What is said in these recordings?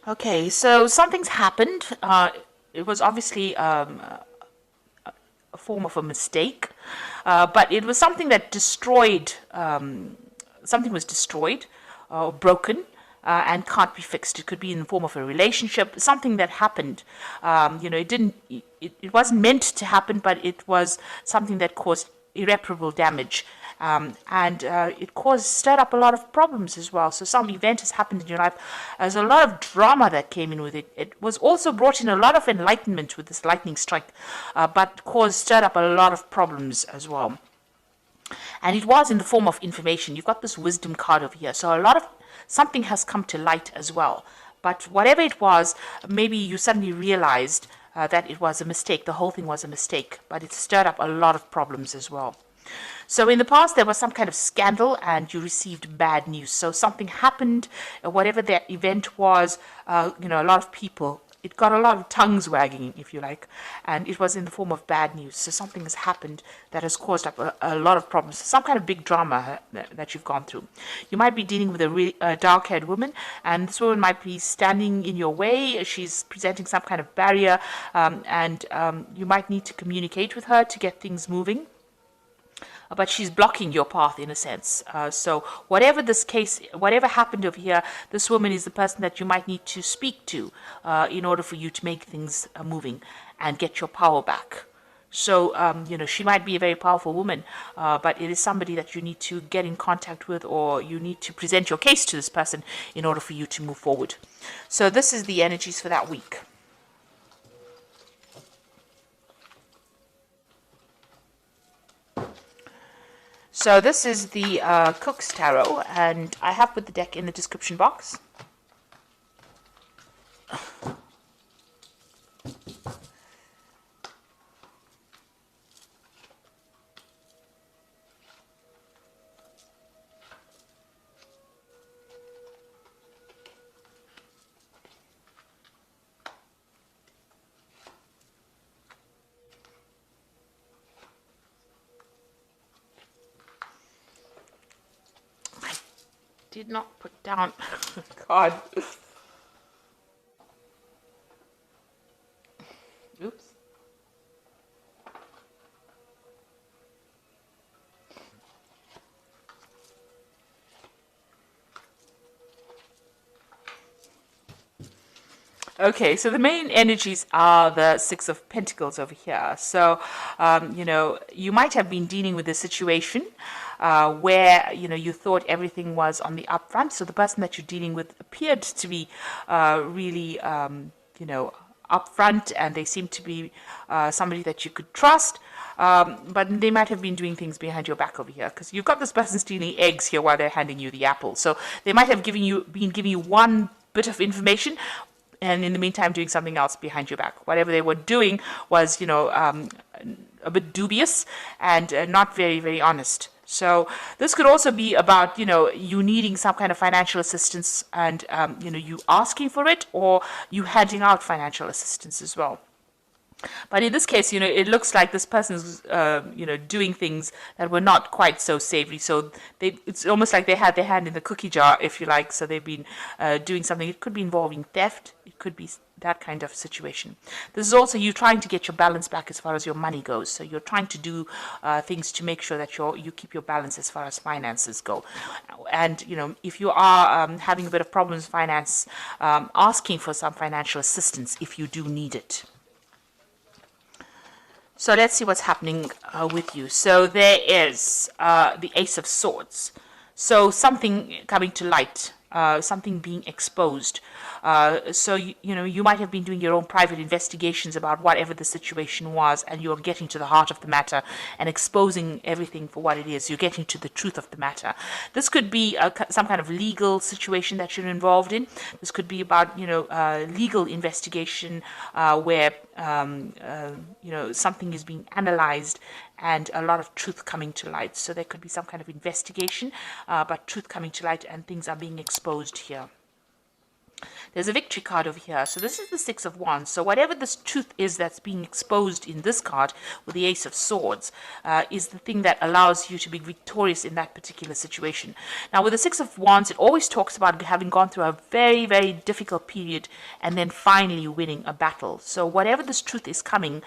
Okay, so something's happened. It was obviously a form of a mistake, but it was something that destroyed. Something was destroyed or broken. And can't be fixed. It could be in the form of a relationship, something that happened. It didn't. It wasn't meant to happen, but it was something that caused irreparable damage. And it stirred up a lot of problems as well. So some event has happened in your life. There's a lot of drama that came in with it. It was also brought in a lot of enlightenment with this lightning strike, but stirred up a lot of problems as well. And it was in the form of information. You've got this wisdom card over here. So a lot of something has come to light as well. But whatever it was, maybe you suddenly realized that it was a mistake. The whole thing was a mistake, but it stirred up a lot of problems as well. So in the past, there was some kind of scandal and you received bad news. So something happened, whatever that event was, a lot of people, it got a lot of tongues wagging, if you like, and it was in the form of bad news. So something has happened that has caused up a lot of problems, some kind of big drama that you've gone through. You might be dealing with a really dark-haired woman, and this woman might be standing in your way. She's presenting some kind of barrier, and you might need to communicate with her to get things moving. But she's blocking your path in a sense. So whatever this case, whatever happened over here, this woman is the person that you might need to speak to in order for you to make things moving and get your power back. So, she might be a very powerful woman, but it is somebody that you need to get in contact with, or you need to present your case to this person in order for you to move forward. So this is the energies for that week. So this is the Cook's Tarot, and I have put the deck in the description box. Did not put down. God. Oops. Okay, so the main energies are the Six of Pentacles over here. So, you might have been dealing with a situation where, you thought everything was on the upfront. So the person that you're dealing with appeared to be really, upfront, and they seem to be somebody that you could trust. But they might have been doing things behind your back over here, because you've got this person stealing eggs here while they're handing you the apple. So they might have been giving you one bit of information, and in the meantime doing something else behind your back. Whatever they were doing was, a bit dubious and not very, very honest. So this could also be about, you needing some kind of financial assistance and, you asking for it, or you handing out financial assistance as well. But in this case, it looks like this person's, doing things that were not quite so savory. So it's almost like they had their hand in the cookie jar, if you like. So they've been doing something. It could be involving theft. It could be that kind of situation. This is also you trying to get your balance back as far as your money goes. So you're trying to do things to make sure that you keep your balance as far as finances go. And, if you are having a bit of problems with finance, asking for some financial assistance if you do need it. So let's see what's happening with you. So there is the Ace of Swords. So something coming to light, something being exposed. So, you might have been doing your own private investigations about whatever the situation was, and you're getting to the heart of the matter and exposing everything for what it is. You're getting to the truth of the matter. This could be some kind of legal situation that you're involved in. This could be about, legal investigation where, something is being analyzed and a lot of truth coming to light. So there could be some kind of investigation, but truth coming to light and things are being exposed here. There's a victory card over here. So this is the Six of Wands. So whatever this truth is that's being exposed in this card with the Ace of Swords is the thing that allows you to be victorious in that particular situation. Now with the Six of Wands, it always talks about having gone through a very, very difficult period and then finally winning a battle. So whatever this truth is coming,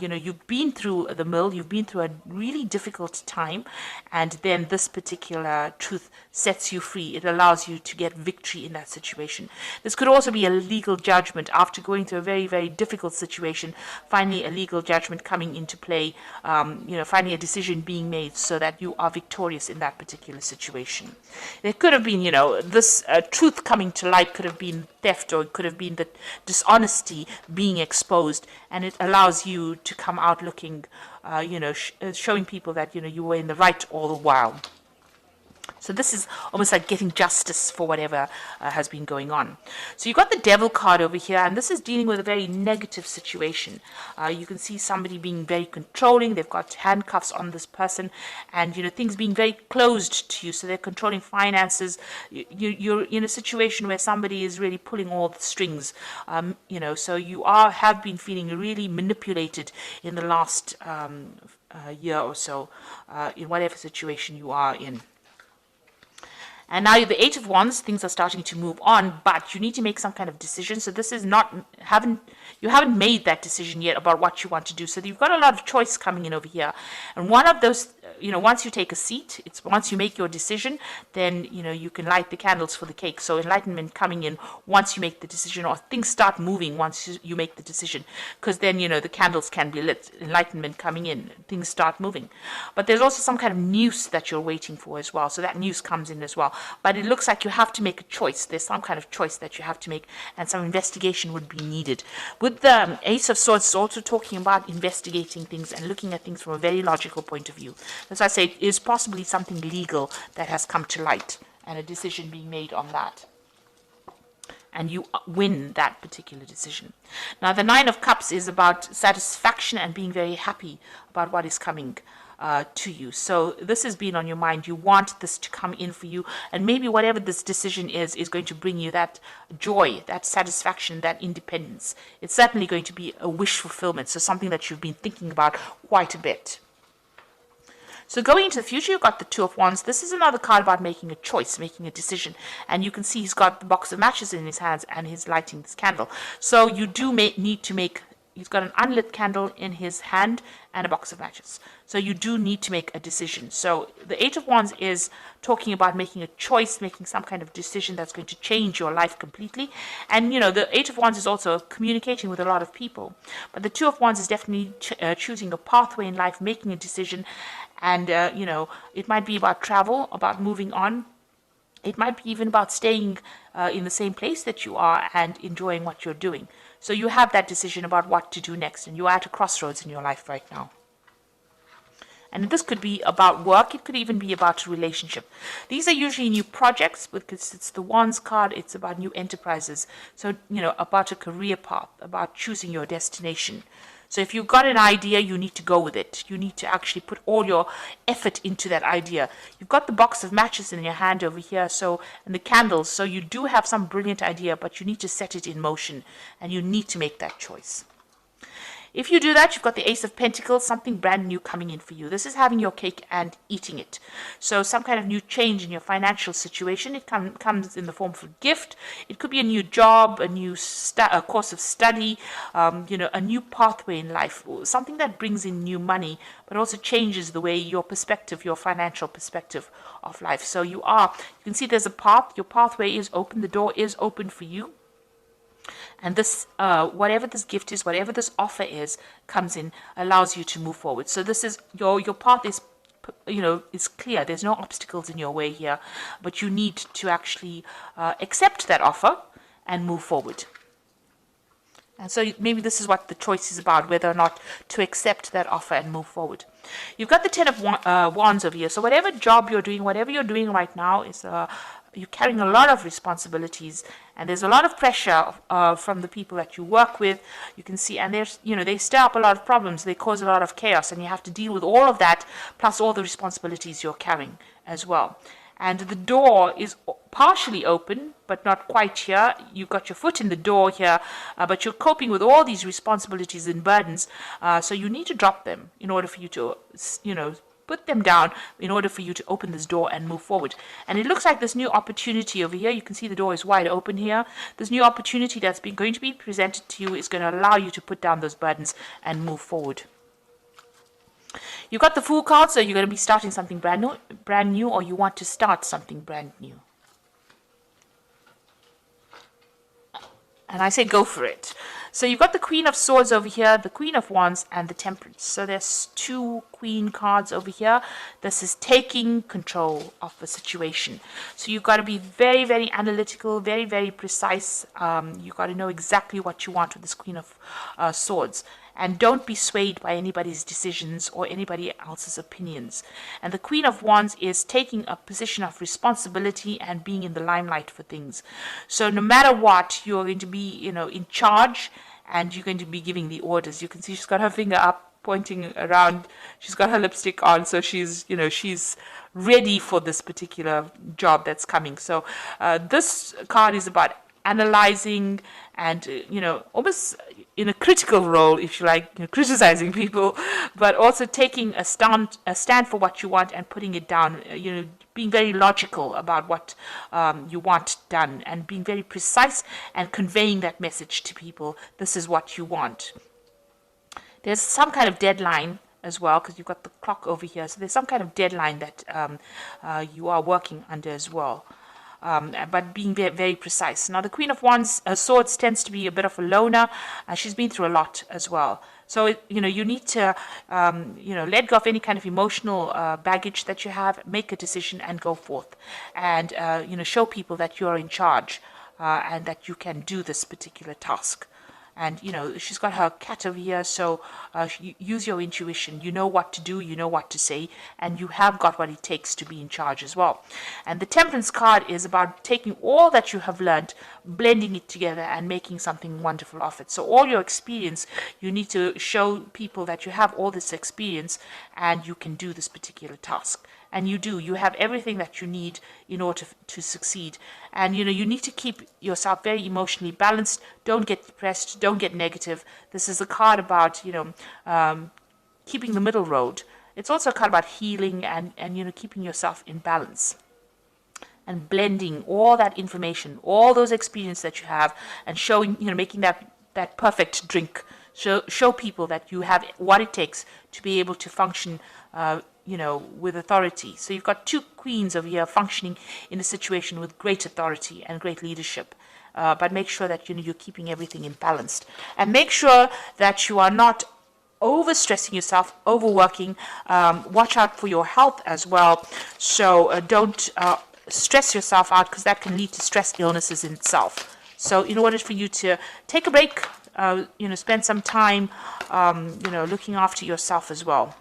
you've been through the mill, you've been through a really difficult time, and then this particular truth sets you free. It allows you to get victory in that situation. This could also be a legal judgment after going through a very, very difficult situation. Finally, a legal judgment coming into play, finally a decision being made so that you are victorious in that particular situation. There could have been, this truth coming to light could have been theft, or it could have been the dishonesty being exposed, and it allows you to come out looking, showing people that, you were in the right all the while. So this is almost like getting justice for whatever has been going on. So you've got the Devil card over here, and this is dealing with a very negative situation. You can see somebody being very controlling. They've got handcuffs on this person, and things being very closed to you. So they're controlling finances. You're in a situation where somebody is really pulling all the strings. So you have been feeling really manipulated in the last year or so, in whatever situation you are in. And now the Eight of Wands, things are starting to move on, but you need to make some kind of decision. So this is you haven't made that decision yet about what you want to do. So you've got a lot of choice coming in over here. And one of those, once you take a seat, once you make your decision, then, you can light the candles for the cake. So enlightenment coming in once you make the decision, or things start moving once you make the decision. Because then, the candles can be lit, enlightenment coming in, things start moving. But there's also some kind of news that you're waiting for as well. So that news comes in as well. But it looks like you have to make a choice. There's some kind of choice that you have to make, and some investigation would be needed. With the Ace of Swords, it's also talking about investigating things and looking at things from a very logical point of view. As I say, it is possibly something legal that has come to light, and a decision being made on that. And you win that particular decision. Now, the Nine of Cups is about satisfaction and being very happy about what is coming to you. So this has been on your mind. You want this to come in for you, and maybe whatever this decision is going to bring you that joy, that satisfaction, that independence. It's certainly going to be a wish fulfillment, so something that you've been thinking about quite a bit. So going into the future, you've got the Two of Wands. This is another card about making a choice, making a decision. And you can see he's got the box of matches in his hands, and he's lighting this candle. So you do need to make, he's got an unlit candle in his hand and a box of matches. So you do need to make a decision. So the Eight of Wands is talking about making a choice, making some kind of decision that's going to change your life completely. And, the Eight of Wands is also communicating with a lot of people. But the Two of Wands is definitely choosing a pathway in life, making a decision. And, it might be about travel, about moving on. It might be even about staying in the same place that you are and enjoying what you're doing. So you have that decision about what to do next, and you're at a crossroads in your life right now. And this could be about work. It could even be about a relationship. These are usually new projects because it's the Wands card. It's about new enterprises. So, about a career path, about choosing your destination. So if you've got an idea, you need to go with it. You need to actually put all your effort into that idea. You've got the box of matches in your hand over here, and the candles. So you do have some brilliant idea, but you need to set it in motion, and you need to make that choice. If you do that, you've got the Ace of Pentacles, something brand new coming in for you. This is having your cake and eating it. So some kind of new change in your financial situation. It comes in the form of a gift. It could be a new job, a new a course of study, a new pathway in life, something that brings in new money, but also changes the way your financial perspective of life. So you can see there's a path. Your pathway is open. The door is open for you. And this, whatever this gift is, whatever this offer is, comes in, allows you to move forward. So this is your path is, is clear. There's no obstacles in your way here, but you need to actually accept that offer and move forward. And so maybe this is what the choice is about, whether or not to accept that offer and move forward. You've got the Ten of Wands over here. So whatever job you're doing, whatever you're doing right now is you're carrying a lot of responsibilities, and there's a lot of pressure from the people that you work with. You can see, and they stir up a lot of problems. They cause a lot of chaos, and you have to deal with all of that, plus all the responsibilities you're carrying as well. and the door is partially open, but not quite here. You've got your foot in the door here, but you're coping with all these responsibilities and burdens, so you need to drop them in order for you to, put them down in order for you to open this door and move forward. And it looks like this new opportunity over here, you can see the door is wide open here. This new opportunity that's going to be presented to you is going to allow you to put down those burdens and move forward. You've got the Fool card, so you're going to be starting something brand new, or you want to start something brand new. And I say go for it. So you've got the Queen of Swords over here, the Queen of Wands, and the Temperance. So there's 2 Queen cards over here. This is taking control of the situation. So you've got to be very, very analytical, very, very precise. You've got to know exactly what you want with this Queen of Swords. And don't be swayed by anybody's decisions or anybody else's opinions. And the Queen of Wands is taking a position of responsibility and being in the limelight for things. So no matter what, you're going to be, in charge, and you're going to be giving the orders. You can see she's got her finger up, pointing around. She's got her lipstick on, so she's ready for this particular job that's coming. So this card is about analyzing and almost in a critical role, if you like, criticizing people, but also taking a stand for what you want and putting it down, being very logical about what you want done, and being very precise and conveying that message to people. This is what you want. There's some kind of deadline as well, because you've got the clock over here, so there's some kind of deadline that you are working under as well. But being very, very precise. Now, the Queen of Wands, Swords tends to be a bit of a loner. She's been through a lot as well. So, you need to, let go of any kind of emotional baggage that you have, make a decision and go forth. And, show people that you are in charge and that you can do this particular task. And, she's got her cat over here, so use your intuition. You know what to do, you know what to say, and you have got what it takes to be in charge as well. And the Temperance card is about taking all that you have learned, blending it together, and making something wonderful of it. So all your experience, you need to show people that you have all this experience, and you can do this particular task. And you do. You have everything that you need in order to succeed. And, you need to keep yourself very emotionally balanced. Don't get depressed. Don't get negative. This is a card about, keeping the middle road. It's also a card about healing and keeping yourself in balance. And blending all that information, all those experiences that you have, and showing, making that perfect drink. Show people that you have what it takes to be able to function with authority. So you've got 2 queens over here functioning in a situation with great authority and great leadership. But make sure that you're keeping everything in balance. And make sure that you are not overstressing yourself, overworking. Watch out for your health as well. So don't stress yourself out, because that can lead to stress illnesses in itself. So in order for you to take a break, spend some time, looking after yourself as well.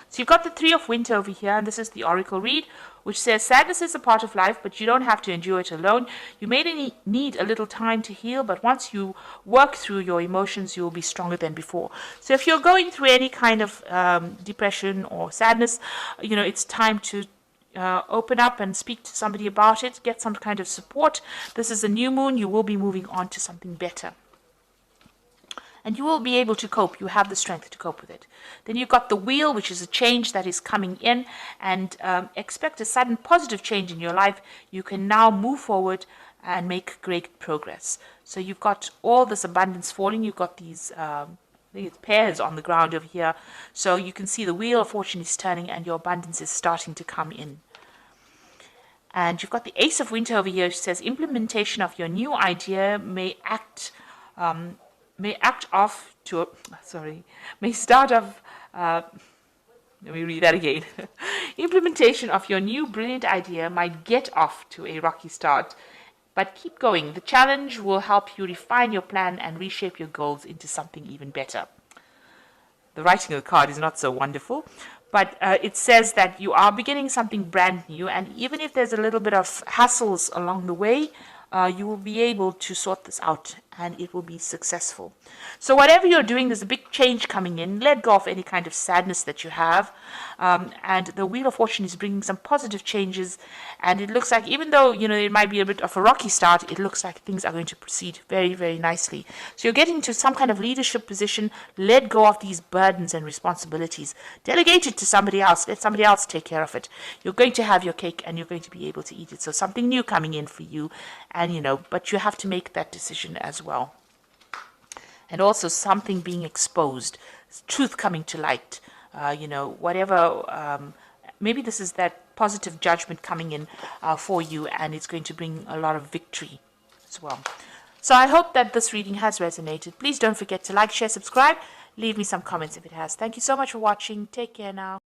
So you've got the 3 of Winter over here, and this is the Oracle read, which says, sadness is a part of life, but you don't have to endure it alone. You may need a little time to heal, but once you work through your emotions, you will be stronger than before. So if you're going through any kind of depression or sadness, it's time to open up and speak to somebody about it, get some kind of support. This is a new moon. You will be moving on to something better. And you will be able to cope. You have the strength to cope with it. Then you've got the Wheel, which is a change that is coming in, and expect a sudden positive change in your life. You can now move forward and make great progress. So you've got all this abundance falling. You've got these pairs on the ground over here. So you can see the Wheel of Fortune is turning and your abundance is starting to come in. And you've got the Ace of Winter over here, which says implementation of your new idea may start off, let me read that again. Implementation of your new brilliant idea might get off to a rocky start, but keep going. The challenge will help you refine your plan and reshape your goals into something even better. The writing of the card is not so wonderful, but it says that you are beginning something brand new, and even if there's a little bit of hassles along the way, you will be able to sort this out and it will be successful. So whatever you're doing, there's a big change coming in. Let go of any kind of sadness that you have. and the Wheel of Fortune is bringing some positive changes, and it looks like, even though, you know, it might be a bit of a rocky start, it looks like things are going to proceed very, very nicely. So you're getting to some kind of leadership position. Let go of these burdens and responsibilities. Delegate it to somebody else. Let somebody else take care of it. You're going to have your cake and you're going to be able to eat it. So something new coming in for you, and, you know, but you have to make that decision as well. And also something being exposed, truth coming to light, you know, whatever, maybe this is that positive judgment coming in for you, and it's going to bring a lot of victory as well. So I hope that this reading has resonated. Please don't forget to like, share, subscribe. Leave me some comments if it has. Thank you so much for watching. Take care now.